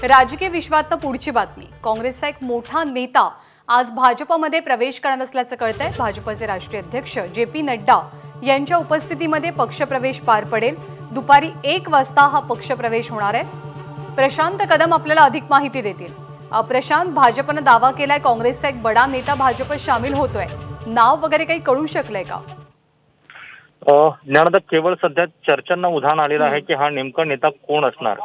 राजकीय विश्वात पुढची बातमी। काँग्रेसचा एक मोठा नेता आज भाजपमध्ये प्रवेश करणार असल्याचं कळतंय। भाजपचे राष्ट्रीय अध्यक्ष जे.पी. नड्डा यांच्या उपस्थितीमध्ये पक्षप्रवेश पार पडेल। दुपारी 1 वाजता हा पक्षप्रवेश होणार आहे। प्रशांत कदम आपल्याला अधिक माहिती देतील। प्रशांत, भाजपने दावा केलाय काँग्रेसचा एक बडा नेता भाजपत सामील होतोय। नाव वगैरे काही कळू शकलंय का? ज्ञानदा, केवळ सध्या चर्चांना उधाण आलेलं आहे की हा नेमका नेता कोण असणार।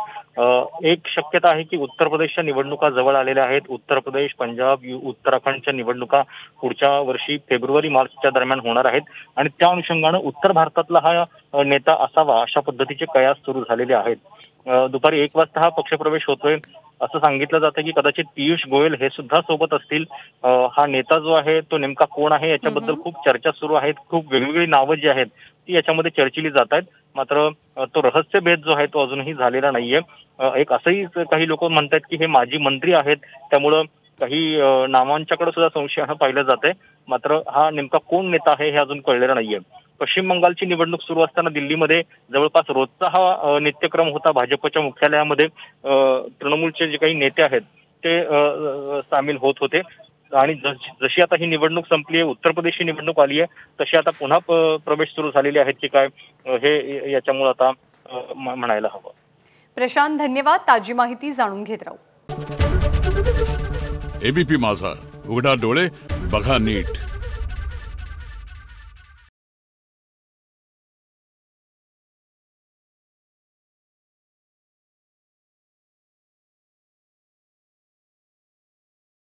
एक शक्यता आहे की उत्तर प्रदेशच्या निवडणुका जवळ आलेल्या आहेत। उत्तर प्रदेश, पंजाब, उत्तराखंडच्या निवडणुका पुढच्या वर्षी फेब्रुवारी-मार्चच्या दरम्यान होणार आहेत आणि त्या अनुषंगाने उत्तर भारतातला हा नेता असावा अशा पद्धतीचे कयास सुरू झालेले आहेत। दुपारी 1 वाजता हा पक्षप्रवेश होतोय असं सांगितलं जातं की कदाचित पियुष गोयल हे सुद्धा सोबत असतील। हा नेता जो आहे तो नेमका कोण आहे याच्याबद्दल खूप चर्चा सुरू आहेत। खूप वेगवेगळी नावं जी आहेत ती याच्यामध्ये चर्चिली जात आहेत। मात्र तो रहस्यभेद जो आहे तो अजूनही झालेला नाहीये। एक असंही काही लोक म्हणतात की हे माजी मंत्री आहेत, त्यामुळं काही नावांच्याकडे सुद्धा संशयानं पाहिलं जातंय। मात्र हा नेमका कोण नेता आहे हे अजून कळलेलं नाहीये। पश्चिम बंगालची निवडणूक सुरू असताना दिल्लीमध्ये जवळपास रोजचा हा नित्यक्रम होता। भाजपच्या मुख्यालयामध्ये तृणमूलचे जे काही नेते आहेत ते सामील होत होते आणि जशी आता ही निवडणूक संपली आहे, उत्तर प्रदेशची निवडणूक आली आहे, तशी आता पुन्हा प्रवेश सुरू झालेले आहेत की काय हे याच्यामुळे आता म्हणायला हवं। प्रशांत, धन्यवाद। ताजी माहिती जाणून घेत राहू। एबीपी माझा, उघडा डोळे बघा नीट।